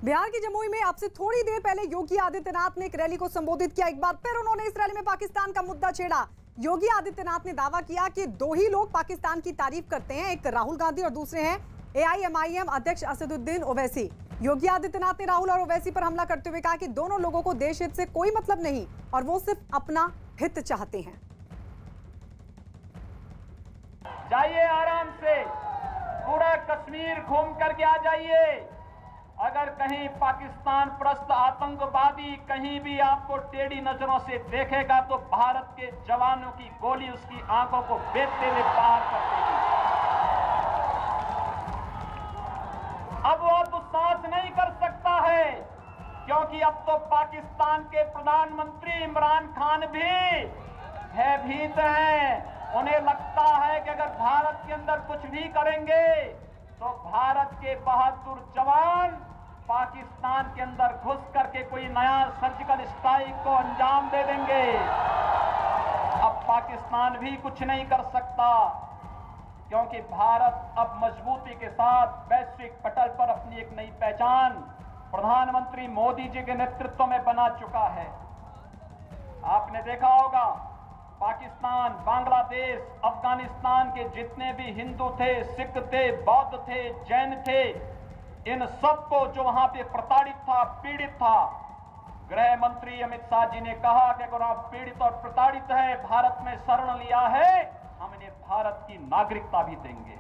बिहार की जमुई में अब से थोड़ी देर पहले योगी आदित्यनाथ ने एक रैली को संबोधित किया। एक बार फिर उन्होंने इस रैली में पाकिस्तान का मुद्दा छेड़ा। योगी आदित्यनाथ ने दावा किया कि दो ही लोग पाकिस्तान की तारीफ करते हैं, एक राहुल गांधी और दूसरे हैं AIMIM अध्यक्ष असदुद्दीन ओवैसी। योगी आदित्यनाथ ने राहुल और ओवैसी पर हमला करते हुए कहा कि दोनों लोगों को देश हित से कोई मतलब नहीं और वो सिर्फ अपना हित चाहते हैं। जाइए आराम से, पूरा कश्मीर घूम करके आ जाइए। अगर कहीं पाकिस्तान प्रस्त आतंकवादी कहीं भी आपको टेढ़ी नजरों से देखेगा तो भारत के जवानों की गोली उसकी आंखों को बेचते हुए बाहर कर देगी। अब वो दुस्साहस नहीं कर सकता है, क्योंकि अब तो पाकिस्तान के प्रधानमंत्री इमरान खान भी भयभीत हैं। उन्हें लगता है कि अगर भारत के अंदर कुछ भी करेंगे तो भारत के बहादुर जवान पाकिस्तान के अंदर घुस करके कोई नया सर्जिकल स्ट्राइक को अंजाम दे देंगे। अब पाकिस्तान भी कुछ नहीं कर सकता, क्योंकि भारत अब मजबूती के साथ वैश्विक पटल पर अपनी एक नई पहचान प्रधानमंत्री मोदी जी के नेतृत्व में बना चुका है। आपने देखा होगा, पाकिस्तान, बांग्लादेश, अफगानिस्तान के जितने भी हिंदू थे, सिख थे, बौद्ध थे, जैन थे, इन सबको जो वहां पे प्रताड़ित था, पीड़ित था, गृह मंत्री अमित शाह जी ने कहा कि अगर आप पीड़ित और प्रताड़ित है, भारत में शरण लिया है, हम इन्हें भारत की नागरिकता भी देंगे।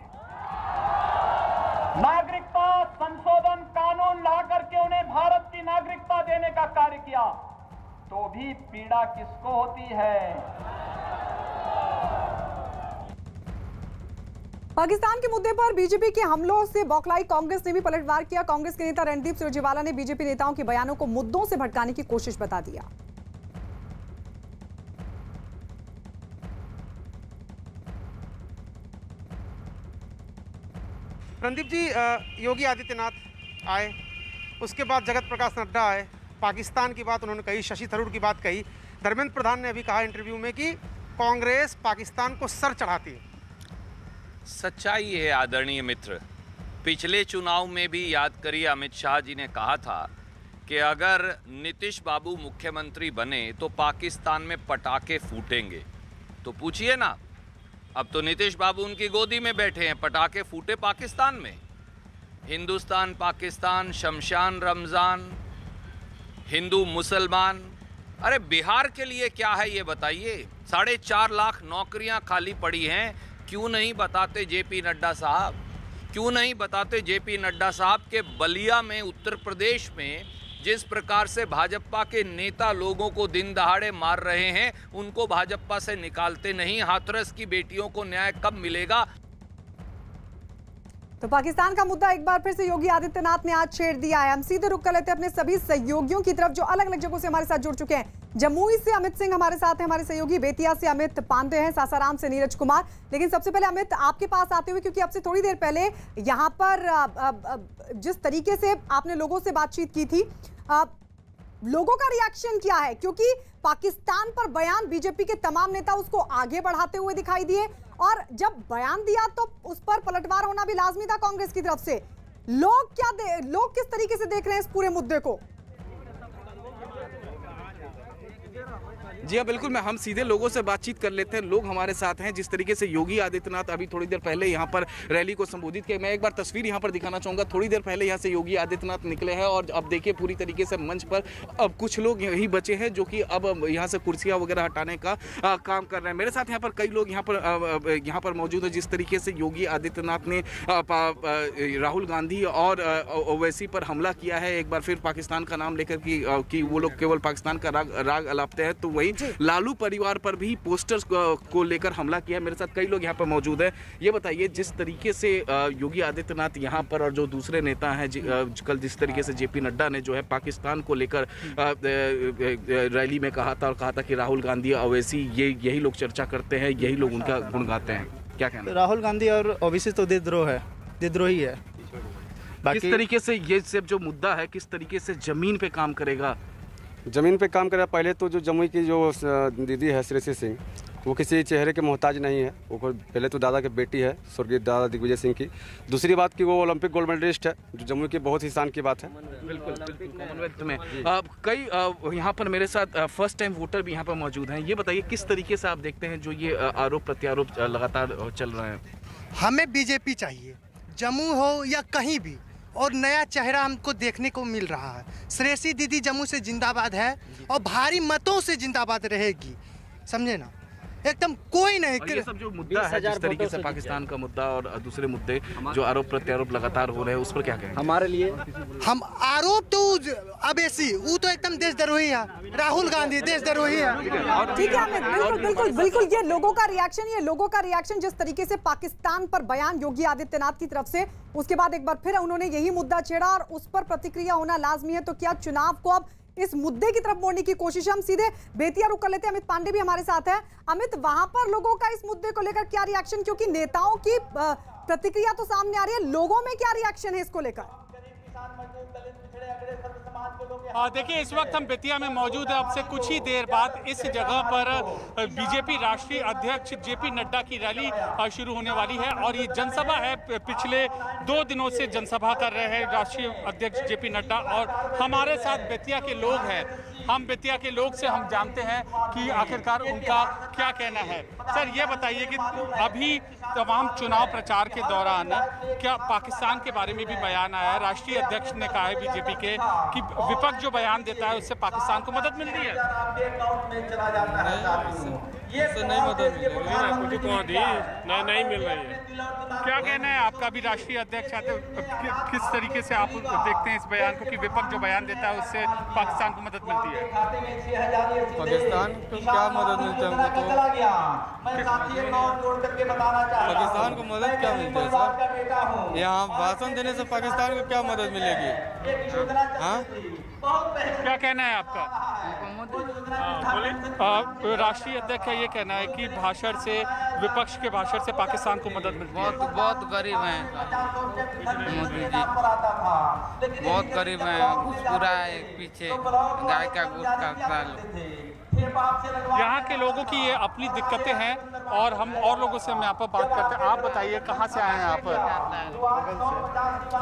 नागरिकता संशोधन कानून ला करके उन्हें भारत की नागरिकता देने का कार्य किया, तो भी पीड़ा किसको होती है? पाकिस्तान के मुद्दे पर बीजेपी के हमलों से बौखलाई कांग्रेस ने भी पलटवार किया। कांग्रेस के नेता रणदीप सुरजेवाला ने बीजेपी नेताओं के बयानों को मुद्दों से भटकाने की कोशिश बता दिया। रणदीप जी, योगी आदित्यनाथ आए, उसके बाद जगत प्रकाश नड्डा आए, पाकिस्तान की बात उन्होंने कही, शशि थरूर की बात कही। धर्मेंद्र प्रधान ने अभी कहा इंटरव्यू में कि कांग्रेस पाकिस्तान को सर चढ़ाती है। सच्चाई है आदरणीय मित्र, पिछले चुनाव में भी याद करिए अमित शाह जी ने कहा था कि अगर नीतीश बाबू मुख्यमंत्री बने तो पाकिस्तान में पटाखे फूटेंगे। तो पूछिए ना, अब तो नीतीश बाबू उनकी गोदी में बैठे हैं, पटाखे फूटे पाकिस्तान में। हिंदुस्तान पाकिस्तान, शमशान रमज़ान, हिंदू मुसलमान, अरे बिहार के लिए क्या है ये बताइए। 4.5 लाख नौकरियां खाली पड़ी हैं, क्यों नहीं बताते जेपी नड्डा साहब? क्यों नहीं बताते जेपी नड्डा साहब के बलिया में, उत्तर प्रदेश में जिस प्रकार से भाजपा के नेता लोगों को दिन दहाड़े मार रहे हैं, उनको भाजपा से निकालते नहीं। हाथरस की बेटियों को न्याय कब मिलेगा? तो पाकिस्तान का मुद्दा एक बार फिर से योगी आदित्यनाथ ने आज छेड़ दिया है। हम सीधे रुक कर लेते हैं अपने सभी सहयोगियों की तरफ जो अलग अलग जगहों से हमारे साथ जुड़ चुके हैं। जमुई से अमित सिंह हमारे साथ हैं, हमारे सहयोगी। बेतिया से अमित पांडे हैं, सासाराम से नीरज कुमार। लेकिन सबसे पहले अमित, आपके पास आते हुए, क्योंकि अब से थोड़ी देर पहले यहाँ पर जिस तरीके से आपने लोगों से बातचीत की थी, लोगों का रिएक्शन क्या है? क्योंकि पाकिस्तान पर बयान बीजेपी के तमाम नेता उसको आगे बढ़ाते हुए दिखाई दिए और जब बयान दिया तो उस पर पलटवार होना भी लाजमी था कांग्रेस की तरफ से। लोग किस तरीके से देख रहे हैं इस पूरे मुद्दे को? जी हाँ, बिल्कुल, हम सीधे लोगों से बातचीत कर लेते हैं। लोग हमारे साथ हैं। जिस तरीके से योगी आदित्यनाथ अभी थोड़ी देर पहले यहाँ पर रैली को संबोधित किया, मैं एक बार तस्वीर यहाँ पर दिखाना चाहूँगा। थोड़ी देर पहले यहाँ से योगी आदित्यनाथ निकले हैं और अब देखिए पूरी तरीके से मंच पर अब कुछ लोग यही बचे हैं जो कि अब यहाँ से कुर्सियाँ वगैरह हटाने का काम कर रहे हैं। मेरे साथ यहाँ पर कई लोग यहाँ पर मौजूद हैं। जिस तरीके से योगी आदित्यनाथ ने राहुल गांधी और ओवैसी पर हमला किया है, एक बार फिर पाकिस्तान का नाम लेकर कि वो लोग केवल पाकिस्तान का राग अलापते हैं, तो वही लालू परिवार पर भी पोस्टर्स को लेकर हमला किया। मेरे साथ कई लोग यहाँ पर मौजूद हैं। ये बताइए, जिस तरीके से योगी आदित्यनाथ यहाँ पर और जो दूसरे नेता हैं, कल जिस तरीके से जेपी नड्डा ने जो है पाकिस्तान को लेकर रैली में कहा था और कहा था कि राहुल गांधी और ओवैसी यही लोग चर्चा करते हैं, यही लोग उनका गुण गाते हैं, क्या कहना? राहुल गांधी और ओवैसी तो देशद्रोही है। किस तरीके से ये सब जो मुद्दा है, किस तरीके से जमीन पे काम करेगा? ज़मीन पे काम करेगा। पहले तो जो जमुई की जो दीदी है श्रेषी सिंह, वो किसी चेहरे के मोहताज नहीं है। वो पहले तो दादा की बेटी है, स्वर्गीय दादा दिग्विजय सिंह की। दूसरी बात कि वो ओलंपिक गोल्ड मेडलिस्ट है, जो जम्मू की बहुत ही शान की बात है। बिल्कुल कॉमनवेल्थ में कई यहाँ पर मेरे साथ फर्स्ट टाइम वोटर भी यहाँ पर मौजूद हैं। ये बताइए किस तरीके से आप देखते हैं जो ये आरोप प्रत्यारोप लगातार चल रहे हैं? हमें बीजेपी चाहिए, जम्मू हो या कहीं भी, और नया चेहरा हमको देखने को मिल रहा है। श्रेयसी दीदी जम्मू से जिंदाबाद है और भारी मतों से जिंदाबाद रहेगी, समझे ना, एकदम कोई नहीं। ये सब जो मुद्दा है जिस तरीके से पाकिस्तान का मुद्दा और दूसरे मुद्दे जो आरोप प्रत्यारोप लगातार हो रहे हैं, उस पर क्या कहें? हमारे लिए हम आरोप तो अवैसी, वो तो एकदम देशद्रोही है, राहुल गांधी देशद्रोही है। ठीक है अमित, बिल्कुल बिल्कुल बिल्कुल ये लोगों का रिएक्शन जिस तरीके से पाकिस्तान पर बयान योगी आदित्यनाथ की तरफ से, उसके बाद एक बार फिर उन्होंने यही मुद्दा छेड़ा और उस पर प्रतिक्रिया होना लाजमी है। तो क्या चुनाव को अब इस मुद्दे की तरफ मोड़ने की कोशिश? हम सीधे बेतिया रुक कर लेते हैं, अमित पांडे भी हमारे साथ है। अमित, वहां पर लोगों का इस मुद्दे को लेकर क्या रिएक्शन, क्योंकि नेताओं की प्रतिक्रिया तो सामने आ रही है, लोगों में क्या रिएक्शन है इसको लेकर? देखिए, इस वक्त हम बेतिया में मौजूद हैं। अब से कुछ ही देर बाद इस जगह पर बीजेपी राष्ट्रीय अध्यक्ष जेपी नड्डा की रैली शुरू होने वाली है और ये जनसभा है। पिछले 2 दिनों से जनसभा कर रहे हैं राष्ट्रीय अध्यक्ष जेपी नड्डा और हमारे साथ बेतिया के लोग हैं। हम बेतिया के लोग से हम जानते हैं कि आखिरकार उनका क्या कहना है। सर, ये बताइए कि अभी तमाम चुनाव प्रचार के दौरान क्या पाकिस्तान के बारे में भी बयान आया है? राष्ट्रीय अध्यक्ष ने कहा है बीजेपी के कि विपक्ष जो बयान देता है उससे पाकिस्तान को मदद मिल रही है। नहीं मदद नहीं मिल रही है। क्या कहना है आपका? भी राष्ट्रीय अध्यक्ष आते, किस तरीके से आप देखते हैं इस बयान को कि विपक्ष जो बयान देता है उससे पाकिस्तान को मदद मिलती है? पाकिस्तान को क्या मदद मिलती है? हमको तो पाकिस्तान को मदद क्या मिलती है सर? यहाँ भाषण देने से पाकिस्तान को क्या मदद मिलेगी? हाँ, क्या कहना है आपका? राष्ट्रीय अध्यक्ष का ये कहना है कि भाषण से, विपक्ष के भाषण से पाकिस्तान को मदद मिलती है। बहुत गरीब हैं मोदी जी, बहुत गरीब हैं। पूरा एक पीछे गाय का गोश्त काटता है। यहाँ के लोगों की ये अपनी दिक्कतें हैं और हम और लोगों से हम यहाँ पर बात करते हैं। आप बताइए कहाँ से आए हैं यहाँ पर?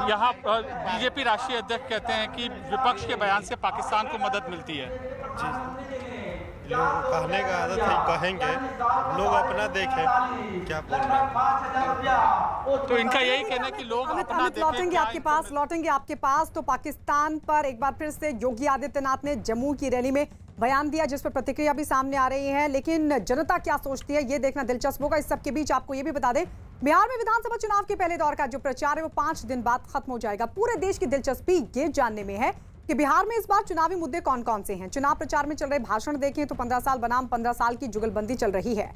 यहाँ बीजेपी राष्ट्रीय अध्यक्ष कहते हैं कि विपक्ष के बयान से पाकिस्तान को मदद मिलती है। लोग कहने का आदत है, कहेंगे, लोग अपना देखें क्या बोल रहे हैं। तो इनका यही कहना है कि लोग अपना देखें। लौटेंगे आपके पास। तो पाकिस्तान पर एक बार फिर से योगी आदित्यनाथ ने जम्मू की रैली में बयान दिया जिस पर प्रतिक्रिया भी सामने आ रही है, लेकिन जनता क्या सोचती है ये देखना दिलचस्प होगा। इस सबके बीच आपको ये भी बता दें, बिहार में विधानसभा चुनाव के पहले दौर का जो प्रचार है वो 5 दिन बाद खत्म हो जाएगा। पूरे देश की दिलचस्पी ये जानने में है कि बिहार में इस बार चुनावी मुद्दे कौन कौन से हैं। चुनाव प्रचार में चल रहे भाषण देखें तो 15 साल बनाम 15 साल की जुगलबंदी चल रही है।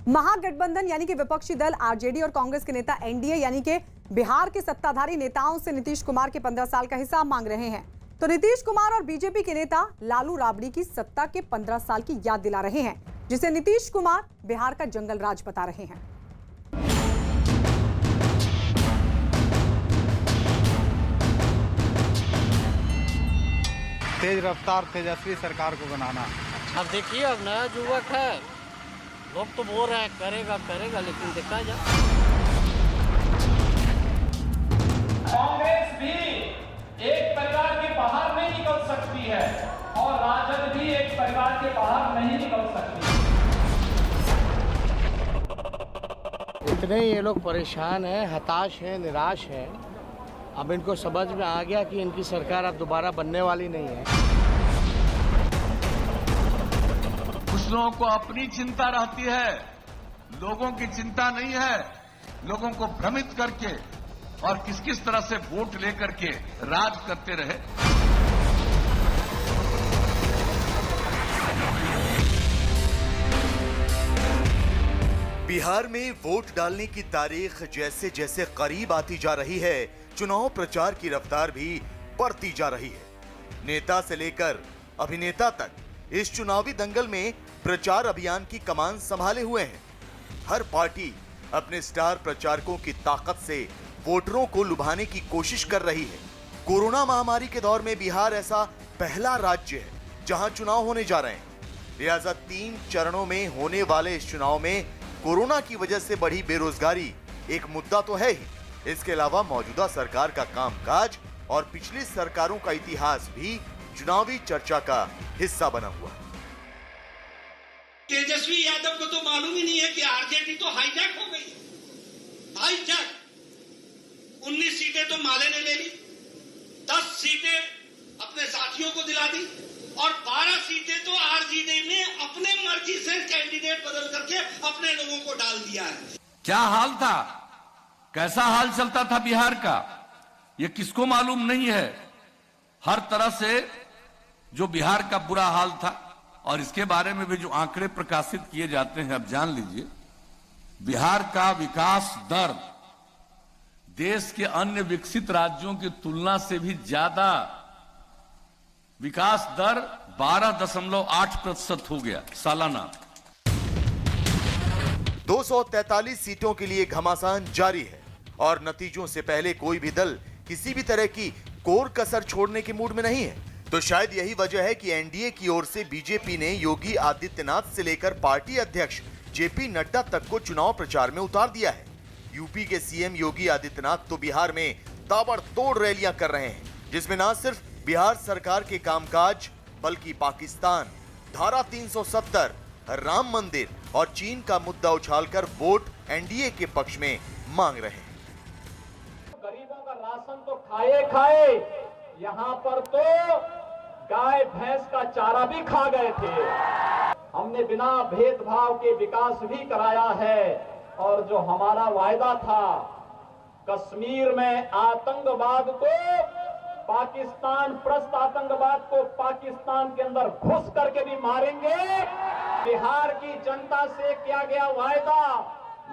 महागठबंधन यानी कि विपक्षी दल आरजेडी और कांग्रेस के नेता एनडीए यानी कि बिहार के सत्ताधारी नेताओं से नीतीश कुमार के 15 साल का हिसाब मांग रहे हैं। तो नीतीश कुमार और बीजेपी के नेता लालू राबड़ी की सत्ता के 15 साल की याद दिला रहे हैं, जिसे नीतीश कुमार बिहार का जंगल राज बता रहे हैं। तेज रफ्तार तेजस्वी सरकार को बनाना। अब देखिए, अब नया युवक है, लोग तो बोल रहे हैं करेगा, लेकिन देखा जाए। कांग्रेस भी एक परिवार के बाहर नहीं निकल सकती है और राजद भी एक परिवार के बाहर नहीं निकल सकती। इतने ये लोग परेशान हैं, हताश हैं, निराश हैं। अब इनको समझ में आ गया कि इनकी सरकार अब दोबारा बनने वाली नहीं है। कुछ लोगों को अपनी चिंता रहती है, लोगों की चिंता नहीं है। लोगों को भ्रमित करके और किस तरह से वोट लेकर के राज करते रहे। बिहार में वोट डालने की तारीख जैसे जैसे करीब आती जा रही है, चुनाव प्रचार की रफ्तार भी बढ़ती जा रही है। नेता से लेकर अभिनेता तक इस चुनावी दंगल में प्रचार अभियान की कमान संभाले हुए हैं। हर पार्टी अपने स्टार प्रचारकों की ताकत से वोटरों को लुभाने की कोशिश कर रही है। कोरोना महामारी के दौर में बिहार ऐसा पहला राज्य है जहां चुनाव होने जा रहे हैं। लिहाजा 3 चरणों में होने वाले इस चुनाव में कोरोना की वजह से बढ़ी बेरोजगारी एक मुद्दा तो है ही। इसके अलावा मौजूदा सरकार का कामकाज और पिछली सरकारों का इतिहास भी चुनावी चर्चा का हिस्सा बना हुआ है। तेजस्वी यादव को तो मालूम ही नहीं है कि आरजेडी तो हाईजैक हो गई। हाईजैक 19 सीटें तो माले ने ले ली, 10 सीटें अपने साथियों को दिला दी और 12 सीटें तो आरजेडी ने अपने मर्जी से कैंडिडेट बदल करके अपने लोगों को डाल दिया है। क्या हाल था, कैसा हाल चलता था बिहार का, ये किसको मालूम नहीं है। हर तरह से जो बिहार का बुरा हाल था, और इसके बारे में भी जो आंकड़े प्रकाशित किए जाते हैं, अब जान लीजिए, बिहार का विकास दर देश के अन्य विकसित राज्यों की तुलना से भी ज्यादा, विकास दर 12.8% हो गया सालाना। 243 सीटों के लिए घमासान जारी है और नतीजों से पहले कोई भी दल किसी भी तरह की कोर कसर छोड़ने के मूड में नहीं है। तो शायद यही वजह है कि एनडीए की ओर से बीजेपी ने योगी आदित्यनाथ से लेकर पार्टी अध्यक्ष जेपी नड्डा तक को चुनाव प्रचार में उतार दिया है। यूपी के सीएम योगी आदित्यनाथ तो बिहार में ताबड़तोड़ रैलियां कर रहे हैं, जिसमें न सिर्फ बिहार सरकार के कामकाज बल्कि पाकिस्तान, धारा 370, राम मंदिर और चीन का मुद्दा उछालकर वोट एनडीए के पक्ष में मांग रहे हैं। गरीबों का राशन तो खाए, यहाँ पर तो गाय भैंस का चारा भी खा गए थे। हमने बिना भेदभाव के विकास भी कराया है और जो हमारा वायदा था, कश्मीर में आतंकवाद को पाकिस्तान, प्रस्त आतंकवाद को पाकिस्तान के अंदर घुस करके भी मारेंगे। बिहार की जनता से किया गया वायदा,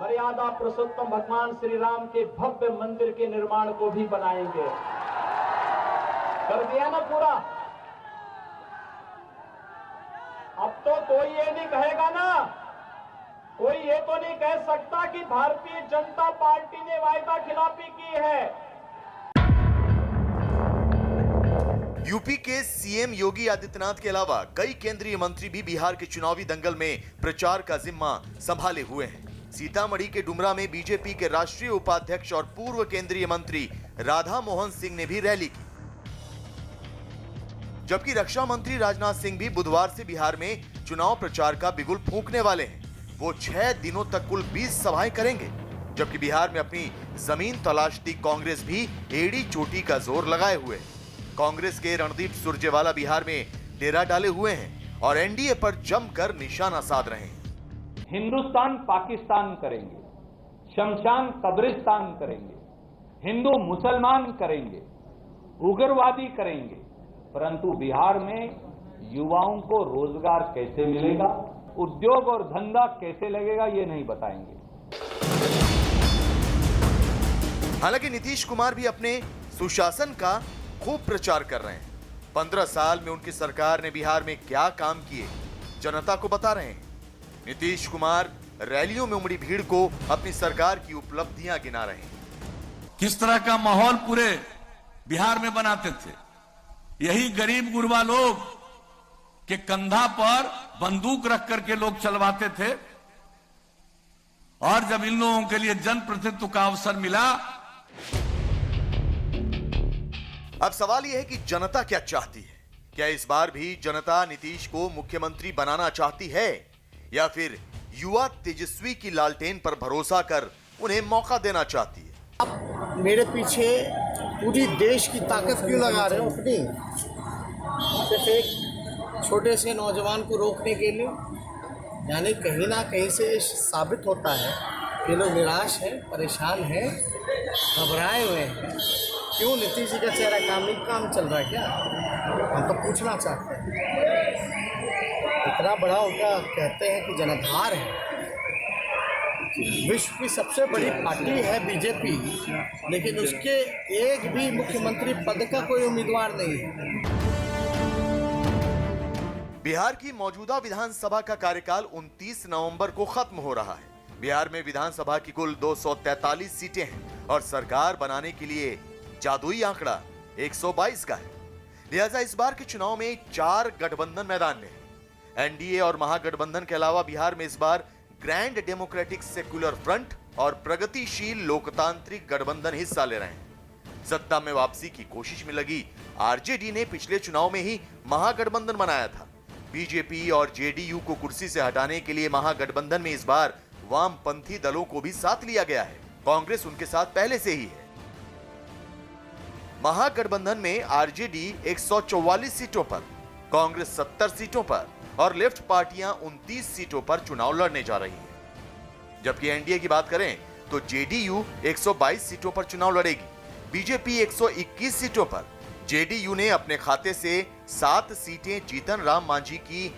मर्यादा पुरुषोत्तम भगवान श्री राम के भव्य मंदिर के निर्माण को भी बनाएंगे। कर दिया ना पूरा। अब तो कोई ये नहीं कहेगा ना, कोई ये तो नहीं कह सकता कि भारतीय जनता पार्टी ने वायदा खिलाफी की है। यूपी के सीएम योगी आदित्यनाथ के अलावा कई केंद्रीय मंत्री भी बिहार के चुनावी दंगल में प्रचार का जिम्मा संभाले हुए हैं। सीतामढ़ी के डुमरा में बीजेपी के राष्ट्रीय उपाध्यक्ष और पूर्व केंद्रीय मंत्री राधा मोहन सिंह ने भी रैली की, जबकि रक्षा मंत्री राजनाथ सिंह भी बुधवार से बिहार में चुनाव प्रचार का बिगुल फूंकने वाले हैं। वो 6 दिनों तक कुल 20 सभाएं करेंगे, जबकि बिहार में अपनी जमीन तलाशती कांग्रेस भी एड़ी चोटी का जोर लगाए हुए है। कांग्रेस के रणदीप सुरजेवाला बिहार में डेरा डाले हुए हैं और एनडीए पर जमकर निशाना साध रहे हैं। हिंदुस्तान पाकिस्तान करेंगे, शमशान कब्रिस्तान करेंगे, हिंदू मुसलमान करेंगे, उग्रवादी करेंगे, परंतु बिहार में युवाओं को रोजगार कैसे मिलेगा, उद्योग और धंधा कैसे लगेगा, ये नहीं बताएंगे। हालांकि नीतीश कुमार भी अपने सुशासन का खूब प्रचार कर रहे हैं। 15 साल में उनकी सरकार ने बिहार में क्या काम किए जनता को बता रहे हैं। नीतीश कुमार रैलियों में उमड़ी भीड़ को अपनी सरकार की उपलब्धियां गिना रहे हैं। किस तरह का माहौल पूरे बिहार में बनाते थे, यही गरीब गुरबा लोग के कंधा पर बंदूक रख करके लोग चलवाते थे, और जब इन लोगों के लिए जनप्रतिनिधित्व का अवसर मिला। अब सवाल यह है कि जनता क्या चाहती है। क्या इस बार भी जनता नीतीश को मुख्यमंत्री बनाना चाहती है, या फिर युवा तेजस्वी की लालटेन पर भरोसा कर उन्हें मौका देना चाहती है? आप मेरे पीछे पूरी देश की ताकत क्यों लगा रहे हो अपनी? सिर्फ एक छोटे से नौजवान को रोकने के लिए? यानी कहीं ना कहीं से साबित होता है कि लोग निराश हैं, परेशान हैं, घबराए हुए हैं। क्यों? नीतीश जी का चेहरा काम चल रहा है क्या? हम तो पूछना चाहते हैं। इतना बड़ा उनका कहते हैं कि जनाधार है, विश्व की सबसे बड़ी पार्टी है बीजेपी, लेकिन उसके एक भी मुख्यमंत्री पद का कोई उम्मीदवार नहीं है। बिहार की मौजूदा विधानसभा का कार्यकाल 29 नवंबर को खत्म हो रहा है। बिहार में विधानसभा की कुल 243 सीटें हैं और सरकार बनाने के लिए जादुई आंकड़ा 122 का है। लिहाजा इस बार के चुनाव में 4 गठबंधन मैदान में है। एनडीए और महागठबंधन के अलावा बिहार में इस बार ग्रैंड डेमोक्रेटिक सेक्युलर फ्रंट और प्रगतिशील लोकतांत्रिक गठबंधन हिस्सा ले रहे हैं। सत्ता में वापसी की कोशिश में लगी आरजेडी ने पिछले चुनाव में ही महागठबंधन बनाया था। बीजेपी और जेडीयू को कुर्सी से हटाने के लिए महागठबंधन में इस बार वामपंथी दलों को भी साथ लिया गया है। कांग्रेस उनके साथ पहले से ही है। महागठबंधन में आरजेडी 144 सीटों पर, कांग्रेस 70 सीटों पर और लेफ्ट पार्टियां 29 सीटों पर चुनाव लड़ने जा रही हैं। जबकि एनडीए की बात करें तो जेडीयू 122 सीटों पर चुनाव लड़ेगी, बीजेपी 121 सीटों पर। जेडीयू ने अपने खाते से 7 सीटें जीतन राम मांझी की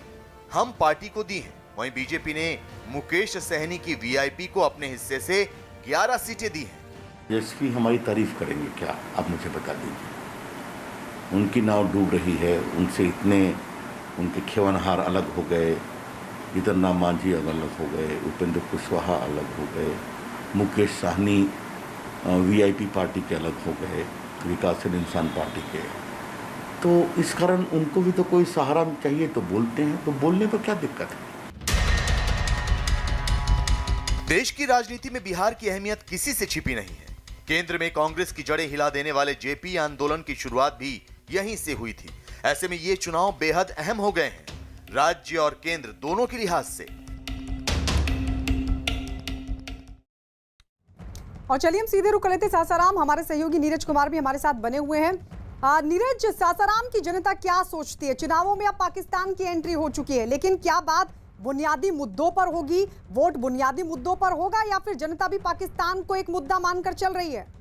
हम पार्टी को दी हैं। वहीं बीजेपी ने मुकेश सहनी की वीआईपी को अपने हिस्से से 11 सीटें दी हैं। इसकी हमारी तारीफ करेंगे क्या, आप मुझे बता दीजिए। उनकी नाव डूब रही है, उनसे इतने उनके खेवनहार अलग हो गए, जीतन राम मांझी अलग हो गए, उपेंद्र कुशवाहा अलग हो गए, मुकेश सहनी वीआईपी पार्टी के अलग हो गए, विकासशील इंसान पार्टी के। तो इस कारण उनको भी तो कोई सहारा चाहिए, तो बोलते हैं, तो बोलने पर क्या दिक्कत है। देश की राजनीति में बिहार की अहमियत किसी से छिपी नहीं है। केंद्र में कांग्रेस की जड़ें हिला देने वाले जेपी आंदोलन की शुरुआत भी यहीं से हुई थी। ऐसे में ये चुनाव बेहद अहम हो गए हैं, राज्य और केंद्र दोनों के लिहाज से। और चलिए हम सीधे रुक कर लेते सासाराम। हमारे सहयोगी नीरज कुमार भी हमारे साथ बने हुए हैं। नीरज, सासाराम की जनता क्या सोचती है? चुनावों में अब पाकिस्तान की एंट्री हो चुकी है, लेकिन क्या बात बुनियादी मुद्दों पर होगी? वोट बुनियादी मुद्दों पर होगा या फिर जनता भी पाकिस्तान को एक मुद्दा मानकर चल रही है?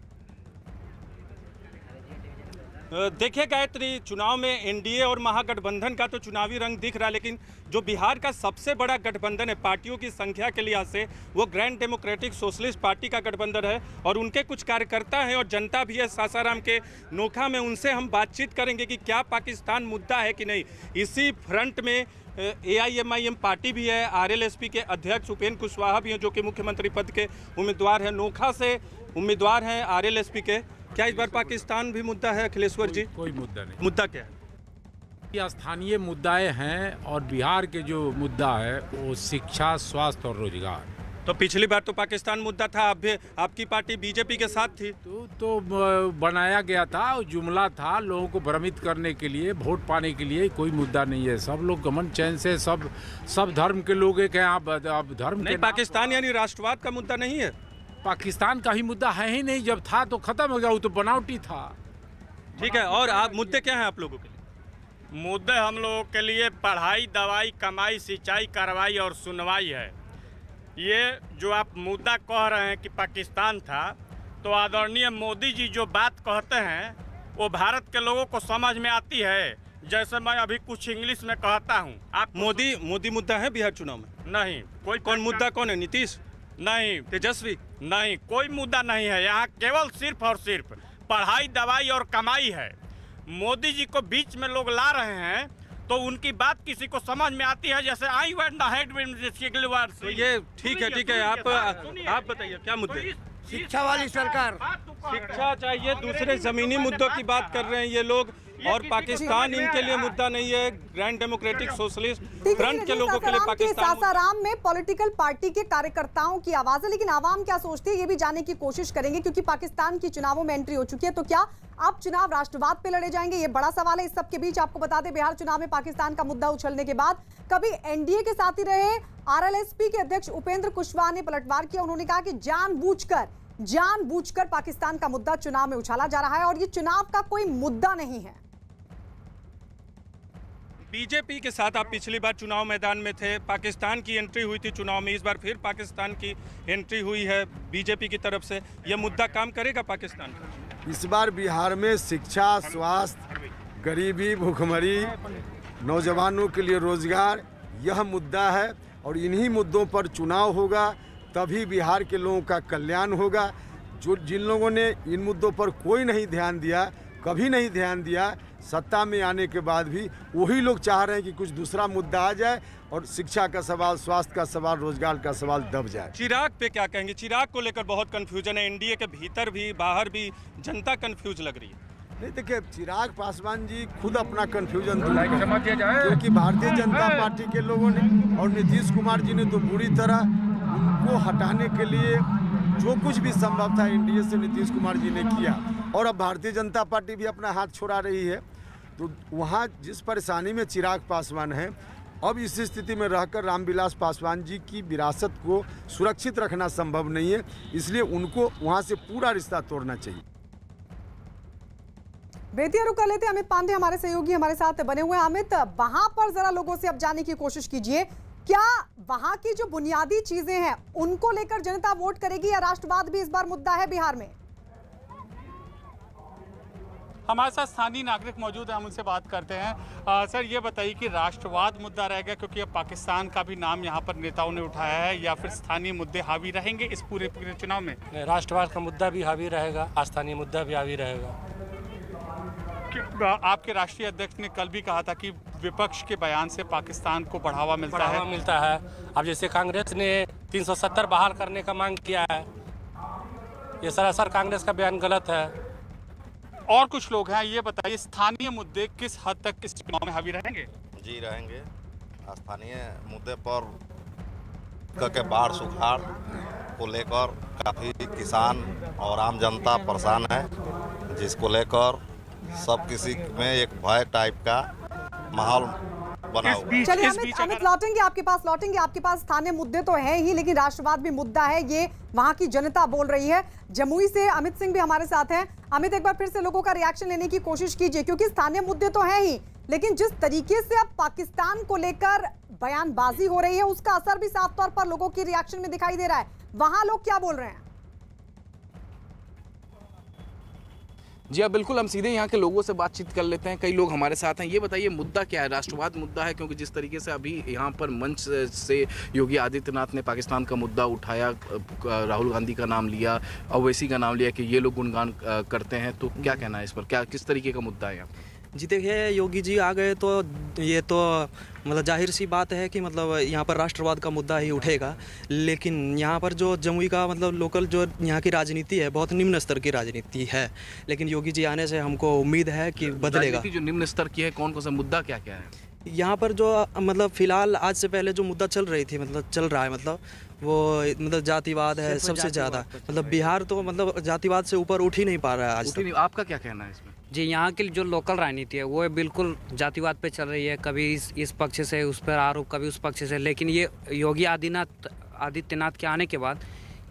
देखिए गायत्री, चुनाव में एनडीए और महागठबंधन का तो चुनावी रंग दिख रहा है, लेकिन जो बिहार का सबसे बड़ा गठबंधन है पार्टियों की संख्या के लिहाज से, वो ग्रैंड डेमोक्रेटिक सोशलिस्ट पार्टी का गठबंधन है और उनके कुछ कार्यकर्ता हैं और जनता भी है सासाराम के नोखा में। उनसे हम बातचीत करेंगे कि क्या पाकिस्तान मुद्दा है कि नहीं। इसी फ्रंट में AIMIM पार्टी भी है, RLSP के अध्यक्ष उपेंद्र कुशवाहा भी हैं जो कि मुख्यमंत्री पद के उम्मीदवार हैं। नोखा से उम्मीदवार हैं RLSP के। क्या इस बार पाकिस्तान भी मुद्दा है अखिलेश्वर जी? कोई मुद्दा नहीं। मुद्दा क्या है? ये स्थानीय मुद्दाएं हैं और बिहार के जो मुद्दा है वो शिक्षा, स्वास्थ्य और रोजगार। तो पिछली बार तो पाकिस्तान मुद्दा था, अब भी आपकी पार्टी बीजेपी के साथ थी। तो बनाया गया था, जुमला था लोगों को भ्रमित करने के लिए, वोट पाने के लिए। कोई मुद्दा नहीं है, सब लोग गमन चैन से, सब धर्म के लोग एक हैं। आप धर्म नहीं, पाकिस्तान यानी राष्ट्रवाद का मुद्दा नहीं है। पाकिस्तान का ही मुद्दा है ही नहीं, जब था तो खत्म हो गया, वो तो बनावटी था। ठीक है, और आप मुद्दे क्या हैं आप लोगों के लिए? मुद्दे हम लोगों के लिए पढ़ाई, दवाई, कमाई, सिंचाई, कार्रवाई और सुनवाई है। ये जो आप मुद्दा कह रहे हैं कि पाकिस्तान था, तो आदरणीय मोदी जी जो बात कहते हैं वो भारत के लोगों को समझ में आती है। जैसे मैं अभी कुछ इंग्लिश में कहता हूँ। आप मोदी मुद्दा है बिहार चुनाव में? नहीं। कौन मुद्दा कौन है? नीतीश? नहीं। तेजस्वी? नहीं, कोई मुद्दा नहीं है। यहाँ केवल सिर्फ और सिर्फ पढ़ाई, दवाई और कमाई है। मोदी जी को बीच में लोग ला रहे हैं तो उनकी बात किसी को समझ में आती है, जैसे I went the head wind. तो ये ठीक है, आप बताइए क्या मुद्दे? शिक्षा वाली सरकार। शिक्षा चाहिए, दूसरे जमीनी मुद्दों की बात कर रहे हैं ये लोग, और पाकिस्तान इनके लिए मुद्दा नहीं है। ग्रैंड डेमोक्रेटिक सोशलिस्ट फ्रंट के लोगों के लिए पाकिस्तान। सासाराम में पॉलिटिकल पार्टी के कार्यकर्ताओं की आवाज है, लेकिन आवाम क्या सोचती है ये भी जानने की कोशिश करेंगे, क्योंकि पाकिस्तान की चुनावों में एंट्री हो चुकी है। तो क्या अब चुनाव राष्ट्रवाद पे लड़े जाएंगे? ये बड़ा सवाल है। इस सब के बीच आपको बता दें, बिहार चुनाव में पाकिस्तान का मुद्दा उछलने के बाद कभी एनडीए के साथ ही रहे RLSP के अध्यक्ष उपेंद्र कुशवाहा ने पलटवार किया। उन्होंने कहा कि जानबूझकर पाकिस्तान का मुद्दा चुनाव में उछाला जा रहा है और ये चुनाव का कोई मुद्दा नहीं है। बीजेपी के साथ आप पिछली बार चुनाव मैदान में थे, पाकिस्तान की एंट्री हुई थी चुनाव में, इस बार फिर पाकिस्तान की एंट्री हुई है बीजेपी की तरफ से। यह मुद्दा काम करेगा पाकिस्तान का? इस बार बिहार में शिक्षा, स्वास्थ्य, गरीबी, भूखमरी, नौजवानों के लिए रोजगार, यह मुद्दा है और इन्हीं मुद्दों पर चुनाव होगा, तभी बिहार के लोगों का कल्याण होगा। जिन लोगों ने इन मुद्दों पर कोई नहीं ध्यान दिया, कभी नहीं ध्यान दिया, सत्ता में आने के बाद भी वही लोग चाह रहे हैं कि कुछ दूसरा मुद्दा आ जाए और शिक्षा का सवाल, स्वास्थ्य का सवाल, रोजगार का सवाल दब जाए। चिराग पे क्या कहेंगे? चिराग को लेकर बहुत कंफ्यूजन है, एनडीए के भीतर भी बाहर भी जनता कंफ्यूज लग रही है। नहीं देखिए, चिराग पासवान जी खुद अपना कंफ्यूजन दूर करें, क्योंकि भारतीय जनता पार्टी के लोगों ने और नीतीश कुमार जी ने तो बुरी तरह उनको हटाने के लिए जो कुछ भी संभव था एनडीए से नीतीश कुमार जी ने किया, और अब भारतीय जनता पार्टी भी अपना हाथ छोड़ा रही है। तो वहाँ जिस परेशानी में चिराग पासवान है, अब इस स्थिति में रहकर रामविलास पासवान जी की विरासत को सुरक्षित रखना संभव नहीं है, इसलिए उनको वहाँ से पूरा रिश्ता तोड़ना चाहिए। बेतिया रुक कर लेते अमित पांडे हमारे सहयोगी हमारे साथ बने हुए हैं। अमित, वहां पर जरा लोगों से अब जानने की कोशिश कीजिए, क्या वहां की जो बुनियादी चीजें हैं उनको लेकर जनता वोट करेगी या राष्ट्रवाद भी इस बार मुद्दा है बिहार में? हमारे साथ स्थानीय नागरिक मौजूद हैं, हम उनसे बात करते हैं। सर ये बताइए कि राष्ट्रवाद मुद्दा रहेगा क्योंकि अब पाकिस्तान का भी नाम यहाँ पर नेताओं ने उठाया है, या फिर स्थानीय मुद्दे हावी रहेंगे इस पूरे चुनाव में? राष्ट्रवाद का मुद्दा भी हावी रहेगा, स्थानीय मुद्दा भी हावी रहेगा। आपके राष्ट्रीय अध्यक्ष ने कल भी कहा था कि विपक्ष के बयान से पाकिस्तान को बढ़ावा मिलता है। अब जैसे कांग्रेस ने 370 बहाल करने का मांग किया है, ये सरासर कांग्रेस का बयान गलत है। और कुछ लोग हैं, ये बताइए स्थानीय मुद्दे किस हद तक इस चुनाव में हावी रहेंगे? जी रहेंगे। स्थानीय मुद्दे पर के बाढ़ सुखाड़ को लेकर काफ़ी किसान और आम जनता परेशान है, जिसको लेकर सब किसी में एक भय टाइप का माहौल बना हुआ। चलिए अमित लौटेंगे आपके पास स्थानीय मुद्दे तो है ही, लेकिन राष्ट्रवाद भी मुद्दा है, ये वहां की जनता बोल रही है। जमुई से अमित सिंह भी हमारे साथ हैं। अमित, एक बार फिर से लोगों का रिएक्शन लेने की कोशिश कीजिए, क्योंकि स्थानीय मुद्दे तो है ही, लेकिन जिस तरीके से अब पाकिस्तान को लेकर बयानबाजी हो रही है उसका असर भी साफ तौर पर लोगों की रिएक्शन में दिखाई दे रहा है। वहां लोग क्या बोल रहे हैं? जी हाँ, बिल्कुल, हम सीधे यहाँ के लोगों से बातचीत कर लेते हैं। कई लोग हमारे साथ हैं। ये बताइए, मुद्दा क्या है? राष्ट्रवाद मुद्दा है, क्योंकि जिस तरीके से अभी यहाँ पर मंच से योगी आदित्यनाथ ने पाकिस्तान का मुद्दा उठाया, राहुल गांधी का नाम लिया, ओवैसी का नाम लिया कि ये लोग गुणगान करते हैं, तो क्या कहना है इस पर? क्या किस तरीके का मुद्दा है यहाँ? जी देखिए, योगी जी आ गए तो ये तो मतलब जाहिर सी बात है कि मतलब यहाँ पर राष्ट्रवाद का मुद्दा ही उठेगा, लेकिन यहाँ पर जो जमुई का मतलब लोकल जो यहाँ की राजनीति है बहुत निम्न स्तर की राजनीति है, लेकिन योगी जी आने से हमको उम्मीद है कि बदलेगा। जो निम्न स्तर की है, कौन सा मुद्दा क्या क्या है यहाँ पर? जो मतलब फिलहाल आज से पहले जो मुद्दा चल रही थी, मतलब चल रहा है, मतलब वो मतलब जातिवाद है सबसे ज़्यादा। मतलब बिहार तो मतलब जातिवाद से ऊपर उठ ही नहीं पा रहा है आज तक। आपका क्या कहना है इसमें? जी, यहाँ की जो लोकल राजनीति है वो बिल्कुल जातिवाद पे चल रही है, कभी इस पक्ष से उस पर आरोप, कभी उस पक्ष से, लेकिन ये योगी आदित्यनाथ के आने के बाद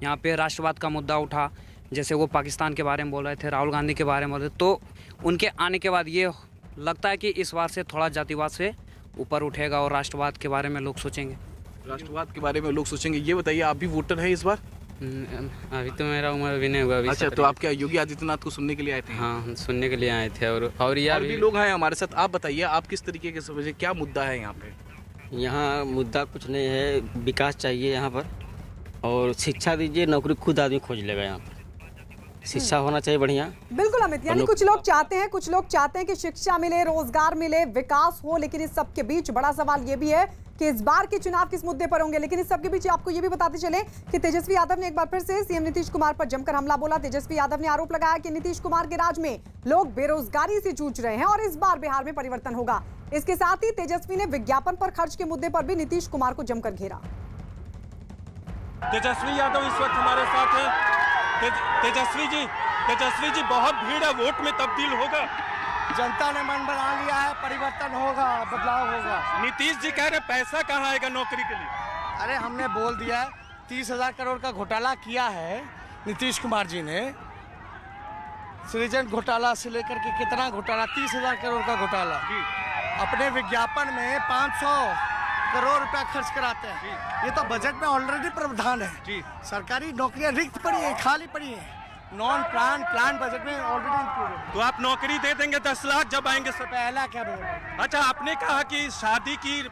यहाँ पे राष्ट्रवाद का मुद्दा उठा। जैसे वो पाकिस्तान के बारे में बोल रहे थे, राहुल गांधी के बारे में बोल रहे थे, तो उनके आने के बाद ये लगता है कि इस बार से थोड़ा जातिवाद से ऊपर उठेगा और राष्ट्रवाद के बारे में लोग सोचेंगे। राष्ट्रवाद के बारे में लोग सोचेंगे। ये बताइए, आप भी वोटर हैं इस बार? अभी तो मेरा उम्र भी नहीं हुआ अभी। अच्छा, तो आप क्या योगी आदित्यनाथ को सुनने के लिए आए थे? हाँ, सुनने के लिए आए थे। और ये भी लोग हैं हमारे साथ। आप बताइए, आप किस तरीके के समझे, क्या मुद्दा है यहाँ पे? यहाँ मुद्दा कुछ नहीं है, विकास चाहिए यहाँ पर, और शिक्षा दीजिए, नौकरी खुद आदमी खोज लेगा। यहाँ पर शिक्षा होना चाहिए बढ़िया। बिल्कुल अमित, यानी कुछ लोग चाहते हैं कि शिक्षा मिले, रोजगार मिले, विकास हो, लेकिन इस सब के बीच बड़ा सवाल ये भी है कि इस बार के चुनाव किस मुद्दे पर होंगे। लेकिन इस सब के बीच आपको ये भी बताते चले कि तेजस्वी यादव ने एक बार फिर से सीएम नीतीश कुमार पर जमकर हमला बोला। तेजस्वी यादव ने आरोप लगाया कि नीतीश कुमार के राज में लोग बेरोजगारी से जूझ रहे हैं और इस बार बिहार में परिवर्तन होगा। इसके साथ ही तेजस्वी ने विज्ञापन पर खर्च के मुद्दे पर भी नीतीश कुमार को जमकर घेरा। तेजस्वी यादव इस वक्त हमारे साथ हैं। तेजस्वी जी, बहुत भीड़ है, वोट में तब्दील होगा। जनता ने मन बना लिया है, परिवर्तन होगा, बदलाव होगा। नीतीश जी कह रहे पैसा कहाँ आएगा नौकरी के लिए? अरे हमने बोल दिया, 30,000 करोड़ का घोटाला किया है नीतीश कुमार जी ने। सृजन घोटाला से लेकर के कितना घोटाला, 30,000 करोड़ का घोटाला। अपने विज्ञापन में 500 करोड़ रुपया खर्च कराते हैं। ये तो बजट में ऑलरेडी प्रावधान है। सरकारी नौकरियां रिक्त पड़ी है, खाली पड़ी है, नॉन प्लान बजट में ऑलरेडी इंक्लूड है। तो आप नौकरी दे देंगे 10 लाख जब आएंगे? सब पहला क्या बोल रहे हैं? अच्छा, आपने कहा कि शादी की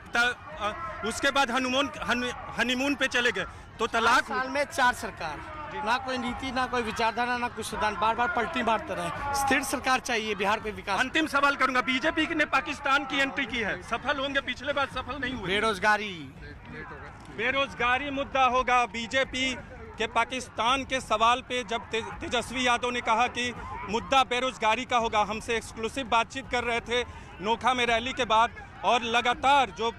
उसके बाद हनीमून पे चले गए, तो तलाक साल में 4 सरकार, ना कोई नीति, ना कोई विचारधारा, ना कुछ सिद्धांत, बार बार पलटी मारते रहे। स्थिर सरकार चाहिए बिहार को विकास। अंतिम सवाल करूंगा, बीजेपी ने पाकिस्तान की एंट्री की है, सफल होंगे? पिछले बार सफल नहीं हुए। बेरोजगारी मुद्दा होगा। बीजेपी कि पाकिस्तान के सवाल पे जब तेजस्वी यादव ने कहा कि मुद्दा बेरोजगारी का होगा, हमसे एक्सक्लूसिव बातचीत कर रहे थे नोखा में रैली के बाद, और लगातार जो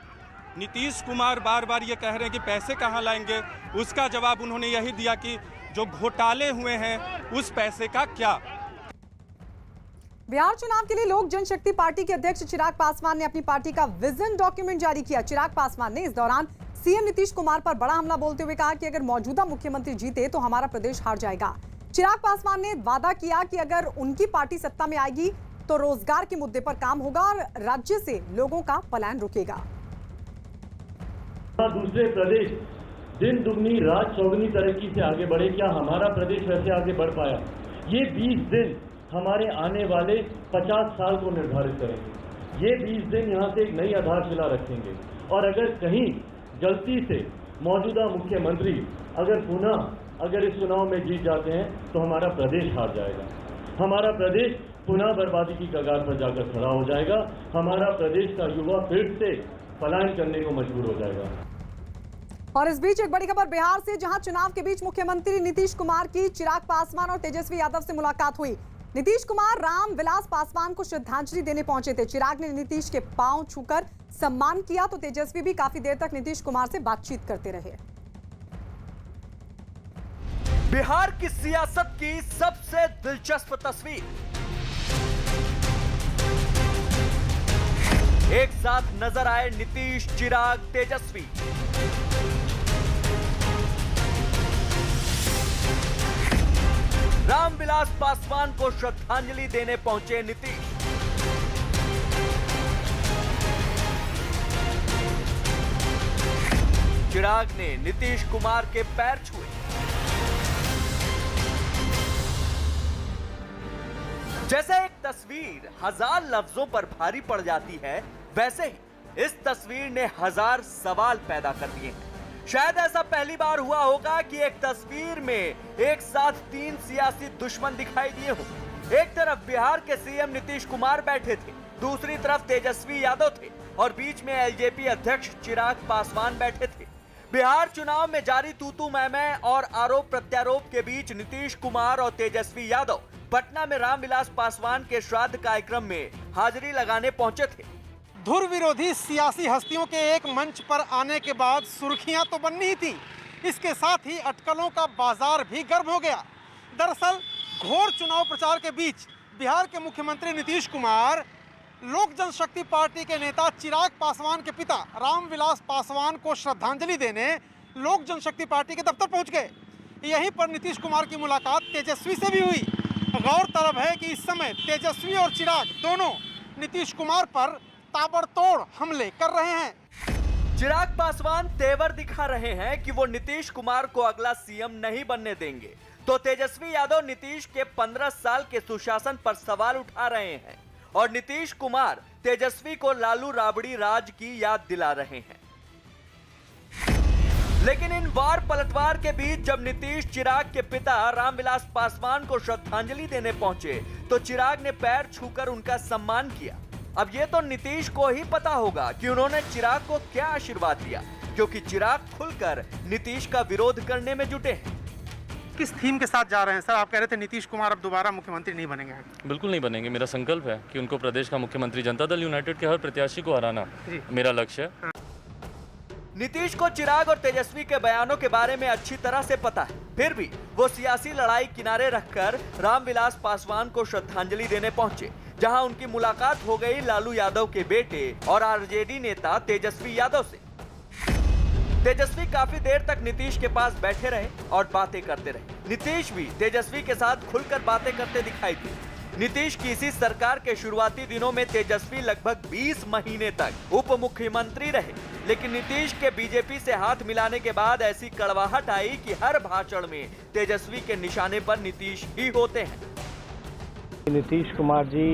नीतीश कुमार बार बार ये कह रहे हैं कि पैसे कहाँ लाएंगे, उसका जवाब उन्होंने यही दिया कि जो घोटाले हुए हैं उस पैसे का क्या। बिहार चुनाव के लिए लोक जनशक्ति पार्टी के अध्यक्ष चिराग पासवान ने अपनी पार्टी का विजन डॉक्यूमेंट जारी किया। चिराग पासवान ने इस दौरान सीएम नीतीश कुमार पर बड़ा हमला बोलते हुए कहा कि अगर मौजूदा मुख्यमंत्री जीते तो हमारा प्रदेश हार जाएगा। चिराग पासवान ने वादा किया कि अगर उनकी पार्टी सत्ता में आएगी तो रोजगार के मुद्दे पर काम होगा और राज्य से लोगों का पलायन रुकेगा। दूसरे प्रदेश दिन दुगनी रात चौगुनी तरक्की से आगे बढ़े, क्या हमारा प्रदेश वैसे आगे बढ़ पाया? ये 20 दिन हमारे आने वाले 50 साल को निर्धारित करेंगे। ये 20 दिन यहाँ से एक नई आधारशिला रखेंगे। और अगर कहीं गलती से मौजूदा मुख्यमंत्री अगर इस चुनाव में जीत जाते हैं तो हमारा प्रदेश हार जाएगा। हमारा प्रदेश पुनः बर्बादी की कगार पर जाकर खड़ा हो जाएगा। हमारा प्रदेश का युवा फिर से पलायन करने को मजबूर हो जाएगा। और इस बीच एक बड़ी खबर बिहार से, जहां चुनाव के बीच मुख्यमंत्री नीतीश कुमार की चिराग पासवान और तेजस्वी यादव से मुलाकात हुई। नीतीश कुमार रामविलास पासवान को श्रद्धांजलि देने पहुंचे थे। चिराग ने नीतीश के पांव छूकर सम्मान किया तो तेजस्वी भी काफी देर तक नीतीश कुमार से बातचीत करते रहे। बिहार की सियासत की सबसे दिलचस्प तस्वीर, एक साथ नजर आए नीतीश, चिराग, तेजस्वी। रामविलास पासवान को श्रद्धांजलि देने पहुंचे नीतीश। चिराग ने नीतीश कुमार के पैर छुए। जैसे एक तस्वीर 1000 लफ्जों पर भारी पड़ जाती है, वैसे ही इस तस्वीर ने 1000 सवाल पैदा कर दिए हैं। शायद ऐसा पहली बार हुआ होगा कि एक तस्वीर में एक साथ 3 सियासी दुश्मन दिखाई दिए हों। एक तरफ बिहार के सीएम नीतीश कुमार बैठे थे, दूसरी तरफ तेजस्वी यादव थे और बीच में एलजेपी अध्यक्ष चिराग पासवान बैठे थे। बिहार चुनाव में जारी तू-तू मैं-मैं और आरोप प्रत्यारोप के बीच नीतीश कुमार और तेजस्वी यादव पटना में रामविलास पासवान के श्राद्ध कार्यक्रम में हाजिरी लगाने पहुंचे थे। धुर विरोधी सियासी हस्तियों के एक मंच पर आने के बाद सुर्खियां तो बननी ही थी, इसके साथ ही अटकलों का बाजार भी गर्म हो गया। दरअसल घोर चुनाव प्रचार के बीच बिहार के मुख्यमंत्री नीतीश कुमार लोक जनशक्ति पार्टी के नेता चिराग पासवान के पिता रामविलास पासवान को श्रद्धांजलि देने लोक जनशक्ति पार्टी के दफ्तर पहुंच गए। यहीं पर नीतीश कुमार की मुलाकात तेजस्वी से भी हुई। गौरतलब है कि इस समय तेजस्वी और चिराग दोनों नीतीश कुमार पर ताबड़तोड़ हमले कर रहे हैं। चिराग पासवान तेवर दिखा रहे हैं कि वो नीतीश कुमार को अगला सीएम नहीं बनने देंगे, तो तेजस्वी यादव नीतीश के 15 साल के सुशासन पर सवाल उठा रहे हैं और नीतीश कुमार तेजस्वी को लालू राबड़ी राज की याद दिला रहे हैं। लेकिन इन वार पलटवार के बीच जब नीतीश चिराग के पिता रामविलास पासवान को श्रद्धांजलि देने पहुंचे तो चिराग ने पैर छूकर उनका सम्मान किया। अब ये तो नीतीश को ही पता होगा कि उन्होंने चिराग को क्या आशीर्वाद दिया, क्योंकि चिराग खुलकर नीतीश का विरोध करने में जुटे हैं। किस थीम के साथ जा रहे हैं सर? आप कह रहे थे नीतीश कुमार अब दोबारा मुख्यमंत्री नहीं बनेंगे। बिल्कुल नहीं बनेंगे। मेरा संकल्प है कि उनको प्रदेश का मुख्यमंत्री, जनता दल यूनाइटेड के हर प्रत्याशी को हराना मेरा लक्ष्य है। नीतीश को चिराग और तेजस्वी के बयानों के बारे में अच्छी तरह से पता है, फिर भी वो सियासी लड़ाई किनारे रखकर रामविलास पासवान को श्रद्धांजलि देने पहुंचे, जहां उनकी मुलाकात हो गई लालू यादव के बेटे और आरजेडी नेता तेजस्वी यादव से। तेजस्वी काफी देर तक नीतीश के पास बैठे रहे और बातें करते रहे। नीतीश भी तेजस्वी के साथ खुलकर बातें करते दिखाई दिए। नीतीश की इसी सरकार के शुरुआती दिनों में तेजस्वी लगभग 20 महीने तक उप मुख्यमंत्री रहे, लेकिन नीतीश के बीजेपी से हाथ मिलाने के बाद ऐसी कड़वाहट आई कि हर भाषण में तेजस्वी के निशाने पर नीतीश ही होते हैं। नीतीश कुमार जी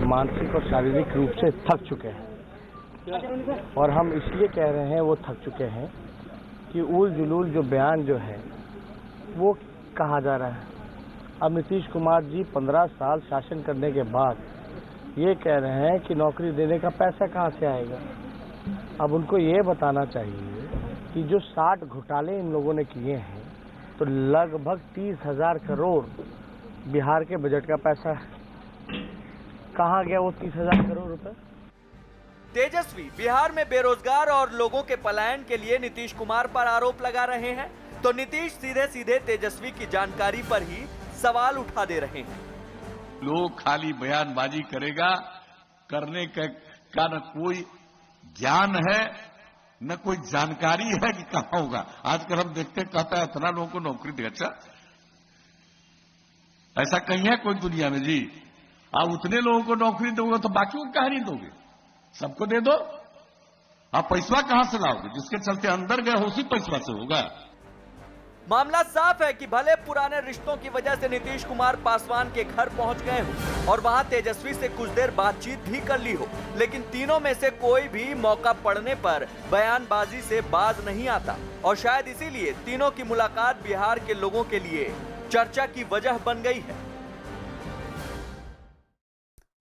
मानसिक और शारीरिक रूप से थक चुके हैं और हम इसलिए कह रहे हैं वो थक चुके हैं कि उल जुलूल जो बयान जो है वो कहा जा रहा है। अब नीतीश कुमार जी 15 साल शासन करने के बाद ये कह रहे हैं कि नौकरी देने का पैसा कहाँ से आएगा। अब उनको ये बताना चाहिए कि जो 60 घोटाले इन लोगों ने किए हैं तो लगभग 30,000 करोड़ बिहार के बजट का पैसा है। कहाँ गया वो 30,000 करोड़ रुपए? तेजस्वी बिहार में बेरोजगार और लोगों के पलायन के लिए नीतीश कुमार पर आरोप लगा रहे हैं, तो नीतीश सीधे सीधे तेजस्वी की जानकारी पर ही सवाल उठा दे रहे हैं। लोग खाली बयानबाजी करेगा, करने का न कोई ज्ञान है न कोई जानकारी है कि कहां होगा। आजकल हम देखते हैं, कहता है इतना लोगों को नौकरी दे। अच्छा, ऐसा कहीं है कोई दुनिया में जी? आप उतने लोगों को नौकरी दोगे तो बाकियों को कहा नहीं दोगे? सबको दे दो। आप पैसा कहां से लाओगे? जिसके चलते अंदर गए उसी पैसा से होगा। मामला साफ है कि भले पुराने रिश्तों की वजह से नीतीश कुमार पासवान के घर पहुंच गए हो और वहां तेजस्वी से कुछ देर बातचीत भी कर ली हो, लेकिन तीनों में से कोई भी मौका पड़ने पर बयानबाजी से बाज नहीं आता और शायद इसीलिए तीनों की मुलाकात बिहार के लोगों के लिए चर्चा की वजह बन गई है।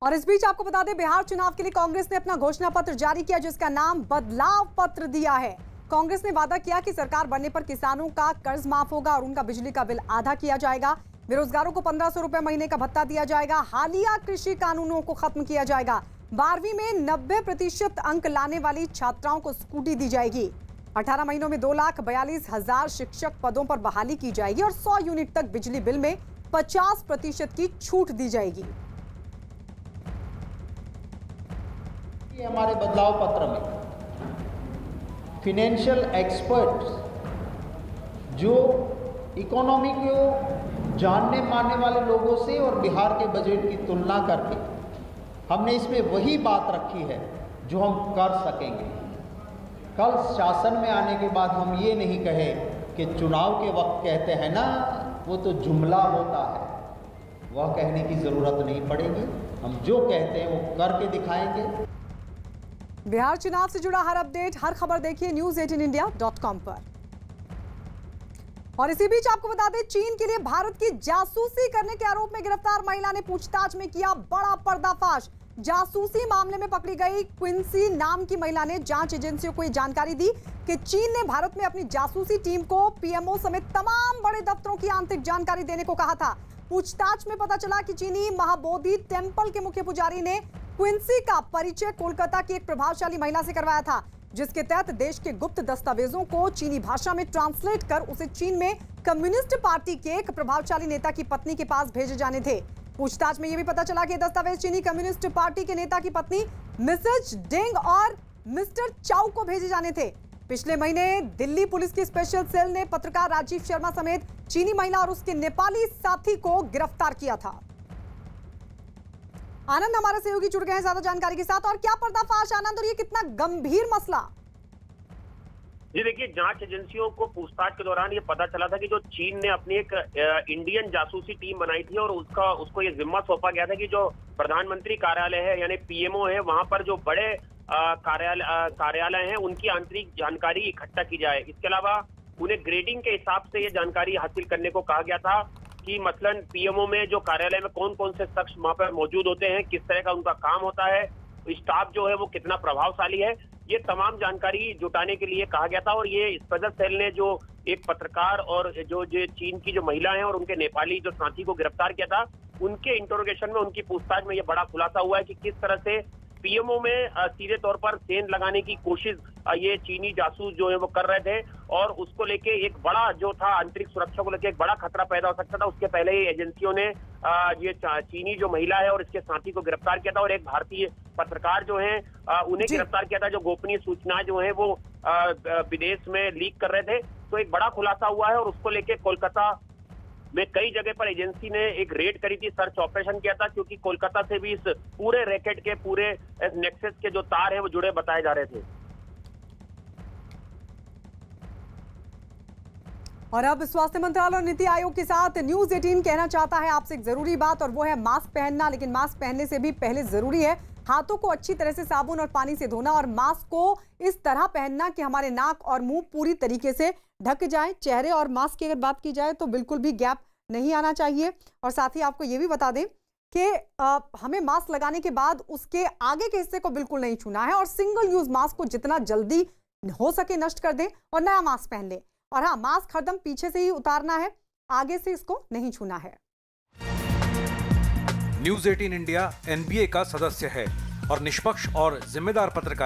और इस बीच आपको बता दें, बिहार चुनाव के लिए कांग्रेस ने अपना घोषणा पत्र जारी किया, जिसका नाम बदलाव पत्र दिया है। कांग्रेस ने वादा किया कि सरकार बनने पर किसानों का कर्ज माफ होगा और उनका बिजली का बिल आधा किया जाएगा। बेरोजगारों को 1500 रुपए महीने का भत्ता दिया जाएगा। हालिया कृषि कानूनों को खत्म किया जाएगा। 12वीं में 90% अंक लाने वाली छात्राओं को स्कूटी दी जाएगी। 18 महीनों में 2,42,000 शिक्षक पदों पर बहाली की जाएगी और 100 यूनिट तक बिजली बिल में 50% की छूट दी जाएगी। हमारे बदलाव पत्र में फिनेंशियल एक्सपर्ट्स जो इकोनॉमी को जानने मानने वाले लोगों से और बिहार के बजट की तुलना करके हमने इसमें वही बात रखी है जो हम कर सकेंगे। कल शासन में आने के बाद हम ये नहीं कहे कि चुनाव के वक्त कहते हैं ना वो तो जुमला होता है, वह कहने की ज़रूरत नहीं पड़ेगी। हम जो कहते हैं वो करके दिखाएंगे। बिहार चुनाव से जुड़ा हर अपडेट, हर खबर देखिए news18india.com पर। और इसी बीच आपको बता दें, चीन के लिए भारत की जासूसी करने के आरोप में गिरफ्तार महिला ने पूछताछ में किया बड़ा पर्दाफाश। जासूसी मामले में पकड़ी गई क्विंसी नाम की महिला ने जांच एजेंसियों को यह जानकारी दी कि चीन ने भारत में अपनी जासूसी टीम को पीएमओ समेत तमाम बड़े दफ्तरों की आंतरिक जानकारी देने को कहा था। पूछताछ में पता चला कि चीनी महाबोधि टेम्पल के मुख्य पुजारी ने क्विंसी का परिचय कोलकाता की एक प्रभावशाली महिला से करवाया था, जिसके तहत देश के गुप्त दस्तावेजों को चीनी भाषा में ट्रांसलेट कर उसे चीन में कम्युनिस्ट पार्टी के एक प्रभावशाली नेता की पत्नी के पास भेजे जाने थे। पूछताछ में यह भी पता चला कि दस्तावेज चीनी कम्युनिस्ट पार्टी के नेता की पत्नी मिसेज डेंग और मिस्टर चाउ को भेजे जाने थे। पिछले महीने दिल्ली पुलिस की स्पेशल सेल ने पत्रकार राजीव शर्मा समेत चीनी महिला और उसके नेपाली साथी को गिरफ्तार किया था। आनंद हमारे सहयोगी जुड़ गए हैं ज्यादा जानकारी के साथ। और क्या पर्दाफाश आनंद, और ये कितना गंभीर मसला? जी देखिए, जांच एजेंसियों को पूछताछ के दौरान ये पता चला था कि जो चीन ने अपनी एक इंडियन जासूसी टीम बनाई थी और उसको ये जिम्मा सौंपा गया था कि जो प्रधानमंत्री कार्यालय है यानी पीएमओ है, वहां पर जो बड़े कार्यालय हैं उनकी आंतरिक जानकारी इकट्ठा की जाए। इसके अलावा उन्हें ग्रेडिंग के हिसाब से ये जानकारी हासिल करने को कहा गया था कि मसलन पीएमओ में जो कार्यालय में कौन कौन से शख्स वहां पर मौजूद होते हैं, किस तरह का उनका काम होता है, स्टाफ जो है वो कितना प्रभावशाली है, ये तमाम जानकारी जुटाने के लिए कहा गया था। और ये स्पेशल सेल ने जो एक पत्रकार और जो चीन की जो महिला है और उनके नेपाली जो साथी को गिरफ्तार किया था, उनके इंटरोगेशन में, उनकी पूछताछ में ये बड़ा खुलासा हुआ है कि किस तरह से पीएमओ में सीधे तौर पर सेंध लगाने की कोशिश ये चीनी जासूस जो है वो कर रहे थे और उसको लेके एक बड़ा जो था आंतरिक सुरक्षा को लेके एक बड़ा खतरा पैदा हो सकता था। उसके पहले ही एजेंसियों ने ये चीनी जो महिला है और इसके साथी को गिरफ्तार किया था और एक भारतीय पत्रकार जो है उन्हें गिरफ्तार किया था, जो गोपनीय सूचनाएं जो है वो विदेश में लीक कर रहे थे। तो एक बड़ा खुलासा हुआ है और उसको लेके कोलकाता में कई जगह पर एजेंसी ने एक रेड करी थी, सर्च ऑपरेशन किया था, क्योंकि कोलकाता से भी इस पूरे रैकेट के पूरे नेक्सस के जो तार हैं वो जुड़े बताए जा रहे थे। और अब स्वास्थ्य मंत्रालय और नीति आयोग के साथ न्यूज 18 कहना चाहता है आपसे एक जरूरी बात, और वो है मास्क पहनना। लेकिन मास्क पहनने से भी पहले जरूरी है हाथों को अच्छी तरह से साबुन और पानी से धोना और मास्क को इस तरह पहनना कि हमारे नाक और मुंह पूरी तरीके से ढक जाए। चेहरे और मास्क की अगर बात की जाए तो बिल्कुल भी गैप नहीं आना चाहिए। और साथ ही आपको ये भी बता दें कि हमें मास्क लगाने के बाद उसके आगे के हिस्से को बिल्कुल नहीं छूना है और सिंगल यूज मास्क को जितना जल्दी हो सके नष्ट कर दें और नया मास्क पहन लें। और हाँ, मास्क हरदम पीछे से ही उतारना है, आगे से इसको नहीं छूना है। न्यूज़ 18 इंडिया NBA का सदस्य है और निष्पक्ष और जिम्मेदार पत्रकारिता